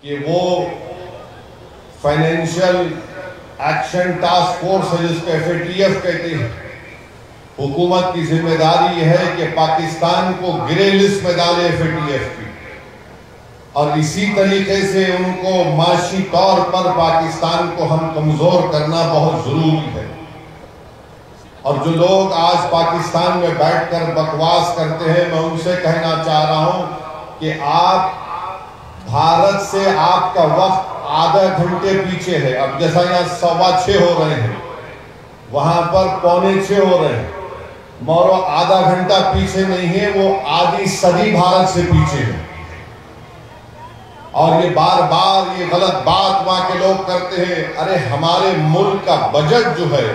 کہ وہ financial action task force ہے جس کو FATF کہتے ہیں. حکومت کی ذمہ داری یہ ہے کہ پاکستان کو گرے لسٹ میں ڈالے FATF کی، اور اسی طریقے سے ان کو معاشی طور پر پاکستان کو ہم کمزور کرنا بہت ضروری ہے. اور جو لوگ آج پاکستان میں بیٹھ کر بکواس کرتے ہیں، میں ان سے کہنا چاہ رہا ہوں کہ آپ بھارت سے آپ کا وقت آدھا گھنٹے پیچھے ہے. اب جیسا یہاں 6:15 ہو رہے ہیں، وہاں پر 6:45 ہو رہے ہیں. مورو آدھا گھنٹہ پیچھے نہیں ہے، وہ آدھی صدی بھارت سے پیچھے ہے. اور یہ بار بار یہ غلط بات وہاں کے لوگ کرتے ہیں، ارے ہمارے ملک کا بجٹ جو ہے،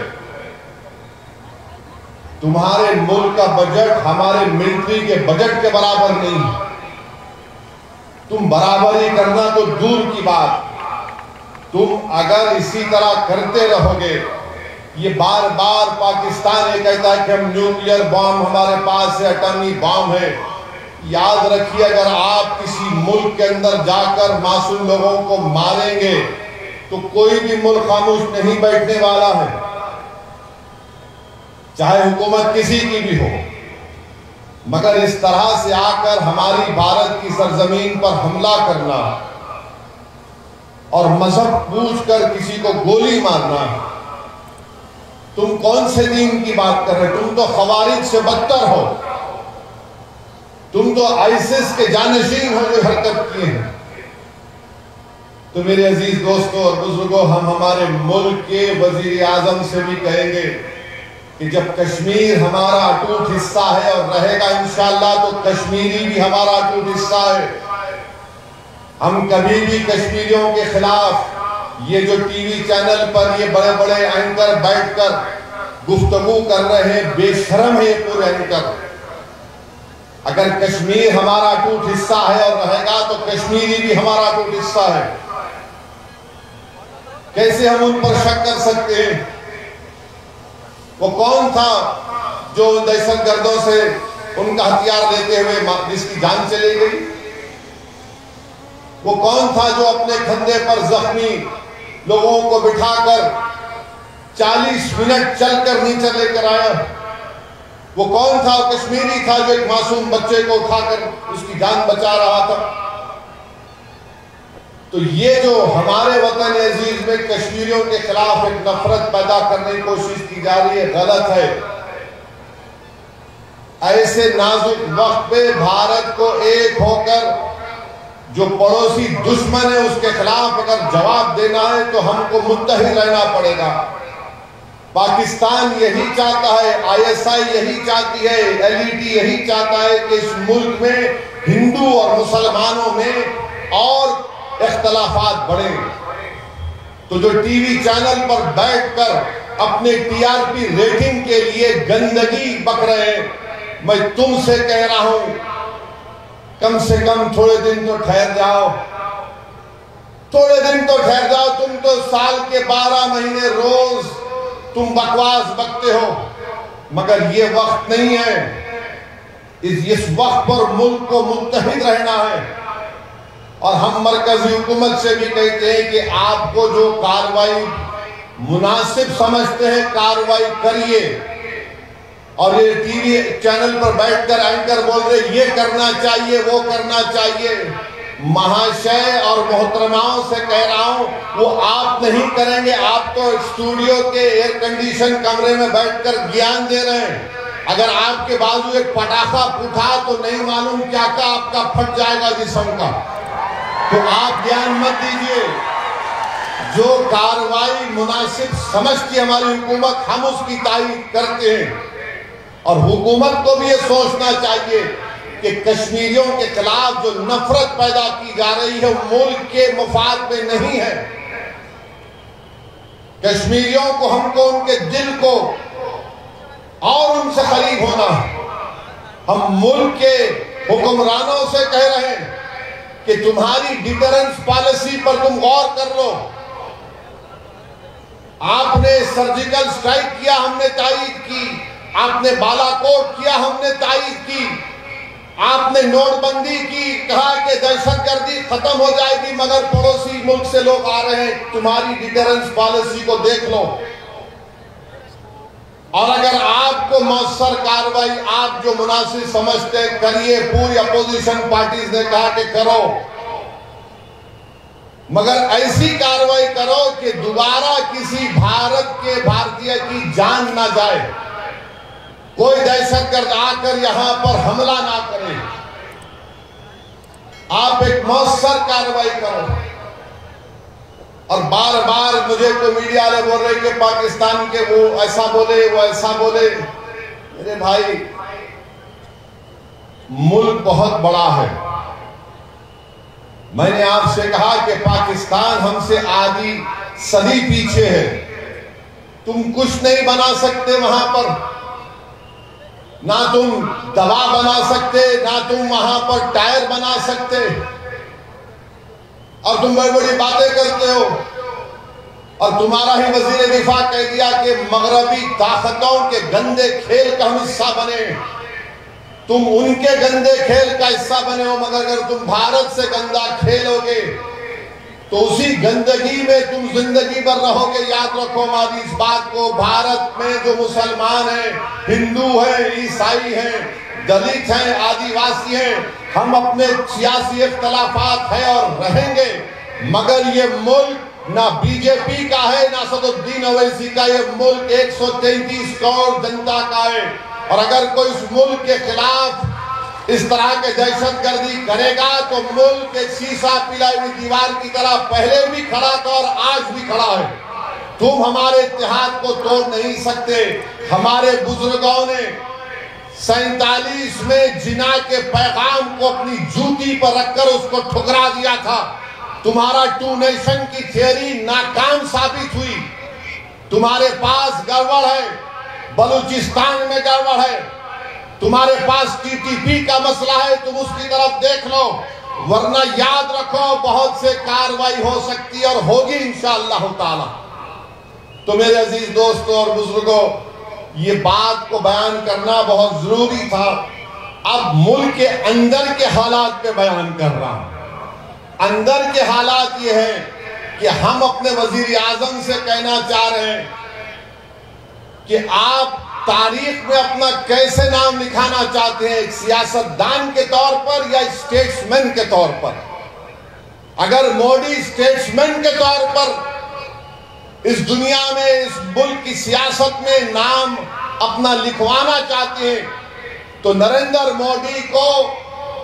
تمہارے ملک کا بجٹ ہمارے ملٹری کے بجٹ کے برابر نہیں ہے. تم برابری کرنا تو دور کی بات، تم اگر اسی طرح کرتے رہو گے، یہ بار بار پاکستان یہ کہتا ہے کہ ہم نیوکلیئر بام ہمارے پاس ہے، ایٹمی بام ہے. یاد رکھیے اگر آپ کسی ملک کے اندر جا کر معصوم لوگوں کو ماریں گے تو کوئی بھی ملک خاموش نہیں بیٹھنے والا ہے، چاہے حکومت کسی کی بھی ہو. مگر اس طرح سے آ کر ہماری بھارت کی سرزمین پر حملہ کرنا اور مذہب پوچھ کر کسی کو گولی مارنا، تم کون سے دین کی بات کر رہے؟ تم تو خوارج سے بدتر ہو، تم تو آئیسس کے جانشین ہو جو حرکت کیے ہیں. تو میرے عزیز دوستوں اور بزرگوں، ہم ہمارے ملک کے وزیر اعظم سے بھی کہیں گے کہ جب کشمیر ہمارا اٹوٹ حصہ ہے اور رہے گا انشاءاللہ، تو کشمیری بھی ہمارا اٹوٹ حصہ ہے. ہم کبھی بھی کشمیریوں کے خلاف یہ جو ٹی وی چینل پر یہ بڑے بڑے اینکر بیٹھ کر گفتگو کر رہے ہیں، بے شرم ہے یہ پورے اینکر. اگر کشمیر ہمارا اٹوٹ حصہ ہے اور رہے گا تو کشمیری بھی ہمارا اٹوٹ حصہ ہے. کیسے ہم ان پر شک کر سکتے ہیں؟ وہ کون تھا جو دہشت گردوں سے ان کا ہتھیار لیتے ہوئے جس کی جان چلی گئی؟ وہ کون تھا جو اپنے کندھے پر زخمی لوگوں کو بٹھا کر 40 منٹ چل کر نیچے لے کر آیا؟ وہ کون تھا؟ کشمیری تھا جو ایک معصوم بچے کو اٹھا کر اس کی جان بچا رہا تھا. تو یہ جو ہمارے وطن عزیز میں کشمیریوں کے خلاف ایک نفرت پیدا کرنے کی کوشش کی جا رہی ہے، غلط ہے. ایسے نازک وقت پہ بھارت کو ایک ہو کر جو پڑوسی دشمن ہے اس کے خلاف اگر جواب دینا ہے تو ہم کو متحد رہنا پڑے گا. پاکستان یہی چاہتا ہے، ISI یہی چاہتی ہے، LET یہی چاہتا ہے کہ اس ملک میں ہندو اور مسلمانوں میں اور اختلافات بڑھیں. تو جو ٹی وی چینل پر بیٹھ کر اپنے TRP ریٹنگ کے لیے گندگی بک رہے ہیں، میں تم سے کہہ رہا ہوں کم سے کم تھوڑے دن تو ٹھہر جاؤ، تھوڑے دن تو ٹھہر جاؤ. تم تو سال کے 12 مہینے روز تم بکواس بکتے ہو، مگر یہ وقت نہیں ہے. اس وقت پر ملک کو متحد رہنا ہے. اور ہم مرکزی حکومت سے بھی کہتے ہیں کہ آپ کو جو کارروائی مناسب سمجھتے ہیں کارروائی کریے. اور یہ ٹی وی چینل پر بیٹھ کر اینکر بول رہے یہ کرنا چاہیے وہ کرنا چاہیے، مہاشے اور محترماؤں سے کہہ رہا ہوں وہ آپ نہیں کریں گے. آپ تو اسٹوڈیو کے ایئر کنڈیشن کمرے میں بیٹھ کر گیان دے رہے ہیں. اگر آپ کے بازو ایک پٹاخہ پھوٹا تو نہیں معلوم کیا آپ کا پھٹ جائے گا جسم کا. تو آپ گیان مت دیجئے. جو کارروائی مناسب سمجھتی ہماری حکومت ہم اس کی تائید کرتے ہیں. اور حکومت کو بھی یہ سوچنا چاہیے کہ کشمیریوں کے خلاف جو نفرت پیدا کی جا رہی ہے وہ ملک کے مفاد میں نہیں ہے. کشمیریوں کو ہم کو ان کے دل کو اور ان سے قریب ہونا ہے. ہم ملک کے حکمرانوں سے کہہ رہے ہیں کہ تمہاری ڈیٹرنس پالیسی پر تم غور کر لو. آپ نے سرجیکل سٹرائک کیا، ہم نے تائید کی. آپ نے بالا کوٹ کیا، ہم نے تائید کی. آپ نے نوٹ بندی کی، کہا کہ دہشت گردی ختم ہو جائے گی مگر پڑوسی ملک سے لوگ آ رہے ہیں، تمہاری ڈیٹرنس پالیسی کو دیکھ لو۔ اور اگر آپ کو مؤثر کارروائی آپ جو مناسب سمجھتے کریے، پوری اپوزیشن پارٹیز نے کہا کہ کرو، مگر ایسی کارروائی کرو کہ دوبارہ کسی بھارتیہ کی جان نہ جائے، کوئی دہشت گرد آ کر یہاں پر حملہ نہ کرے۔ آپ ایک مؤثر کارروائی کرو۔ اور بار بار مجھے تو میڈیا والے بول رہے کہ پاکستان کے وہ ایسا بولے، وہ ایسا بولے۔ میرے بھائی، ملک بہت بڑا ہے۔ میں نے آپ سے کہا کہ پاکستان ہم سے آدھی صدی پیچھے ہے، تم کچھ نہیں بنا سکتے وہاں پر، نہ تم دوا بنا سکتے، نہ تم وہاں پر ٹائر بنا سکتے، اور تم بڑی بڑی باتیں کرتے ہو۔ اور تمہارا ہی وزیر دفاع کہہ دیا کہ مغربی طاقتوں کے گندے کھیل کا ہم حصہ بنے، تم ان کے گندے کھیل کا حصہ بنے ہو، مگر اگر تم بھارت سے گندا کھیلو گے تو اسی گندگی میں تم زندگی بھر رہو گے۔ یاد رکھو ہماری اس بات کو، بھارت میں جو مسلمان ہیں، ہندو ہیں، عیسائی ہیں، دلت ہیں، آدیواسی ہیں، ہم اپنے سیاسی اختلافات ہیں اور رہیں گے، مگر یہ ملک نہ بی جے پی کا ہے نہ اسد الدین اویسی کا، یہ ملک 133 کروڑ جنتا کا ہے۔ اور اگر کوئی اس ملک کے خلاف اس طرح کے دہشت گردی کرے گا تو ملک ایک شیشہ پلائی ہوئی دیوار کی طرح پہلے بھی کھڑا تھا اور آج بھی کھڑا ہے۔ تم ہمارے اتحاد کو توڑ نہیں سکتے۔ ہمارے بزرگوں نے 47 میں جنا کے پیغام کو اپنی جوتی پر رکھ کر اس کو ٹھکرا دیا تھا۔ تمہارا ٹو نیشن کی تھیوری ناکام ثابت ہوئی۔ تمہارے پاس گڑبڑ ہے، بلوچستان میں گڑبڑ ہے، تمہارے پاس ٹی ٹی پی کا مسئلہ ہے، تم اس کی طرف دیکھ لو، ورنہ یاد رکھو بہت سے کارروائی ہو سکتی ہے اور ہوگی انشاءاللہ تعالی۔ تو میرے عزیز دوستوں اور بزرگوں، یہ بات کو بیان کرنا بہت ضروری تھا۔ اب ملک کے اندر کے حالات پہ بیان کر رہا ہوں۔ اندر کے حالات یہ ہیں کہ ہم اپنے وزیر اعظم سے کہنا چاہ رہے ہیں کہ آپ تاریخ میں اپنا کیسے نام لکھانا چاہتے ہیں، ایک سیاستدان کے طور پر یا اسٹیٹسمین کے طور پر؟ اگر مودی اسٹیٹسمین کے طور پر اس دنیا میں، اس ملک کی سیاست میں نام اپنا لکھوانا چاہتے ہیں تو نریندر مودی کو،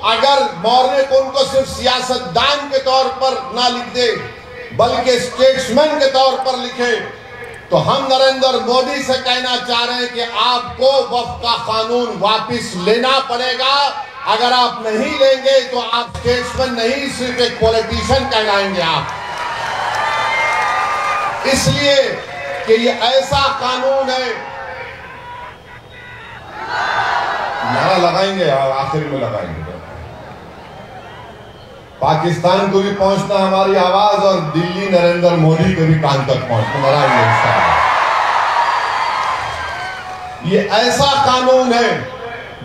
اگر مورنے کو ان کو صرف سیاستدان کے طور پر نہ لکھ دے بلکہ اسٹیٹسمین کے طور پر لکھے، تو ہم نریندر مودی سے کہنا چاہ رہے ہیں کہ آپ کو وفد کا قانون واپس لینا پڑے گا۔ اگر آپ نہیں لیں گے تو آپ اسٹیٹسمین نہیں، صرف ایک پولیٹیشن کہلائیں گے آپ۔ اس لیے کہ یہ ایسا قانون ہے، نعرہ لگائیں گے اور آخر میں لگائیں گے، پاکستان کو بھی پہنچنا ہماری آواز اور دلی نریندر مودی کو بھی کان تک پہنچنا ہمارا۔ یہ ایسا قانون ہے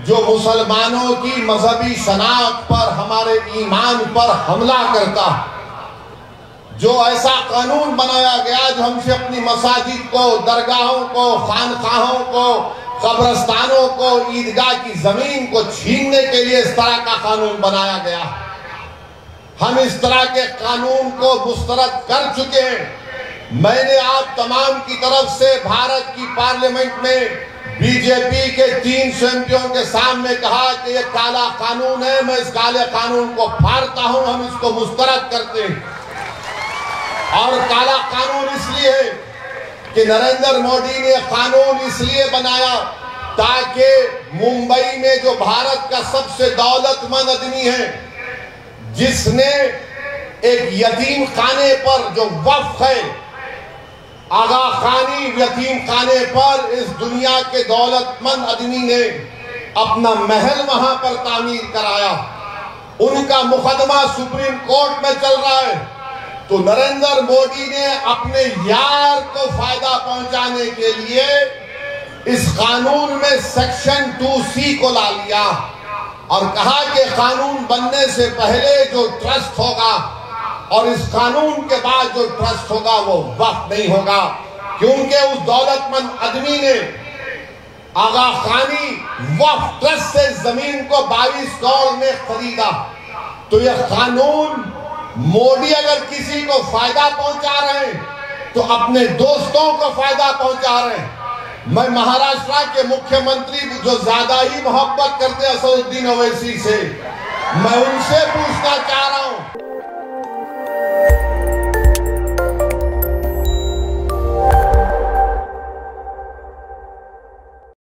جو مسلمانوں کی مذہبی شناخت پر، ہمارے ایمان پر حملہ کرتا ہے۔ جو ایسا قانون بنایا گیا جو ہم سے اپنی مساجد کو، درگاہوں کو، خانقاہوں کو، قبرستانوں کو، عیدگاہ کی زمین کو چھیننے کے لیے اس طرح کا قانون بنایا گیا۔ ہم اس طرح کے قانون کو مسترد کر چکے ہیں۔ میں نے آپ تمام کی طرف سے بھارت کی پارلیمنٹ میں بی جے پی کے 300 MPوں کے سامنے کہا کہ یہ کالا قانون ہے، میں اس کالے قانون کو پھاڑتا ہوں، ہم اس کو مسترد کرتے ہیں۔ اور کالا قانون اس لیے ہے کہ نریندر مودی نے قانون اس لیے بنایا تاکہ ممبئی میں جو بھارت کا سب سے دولت مند آدمی ہے، جس نے ایک یتیم خانے پر جو وقف ہے، آغا خانی یتیم خانے پر اس دنیا کے دولت مند آدمی نے اپنا محل وہاں پر تعمیر کرایا۔ ان کا مقدمہ سپریم کورٹ میں چل رہا ہے، تو نریندر مودی نے اپنے یار کو فائدہ پہنچانے کے لیے اس قانون میں سیکشن 2C کو لا لیا اور کہا کہ قانون بننے سے پہلے جو ٹرسٹ ہوگا اور اس قانون کے بعد جو ٹرسٹ ہوگا وہ وقف نہیں ہوگا، کیونکہ اس دولت مند آدمی نے آغا خانی وقف ٹرسٹ سے زمین کو 22 کروڑ میں خریدا۔ تو یہ قانون مودی اگر کسی کو فائدہ پہنچا رہے ہیں تو اپنے دوستوں کو فائدہ پہنچا رہے ہیں۔ میں مہاراشٹر کے مکھیہ منتری جو زیادہ ہی محبت کرتے ہیں اسد الدین اویسی سے، میں ان سے پوچھ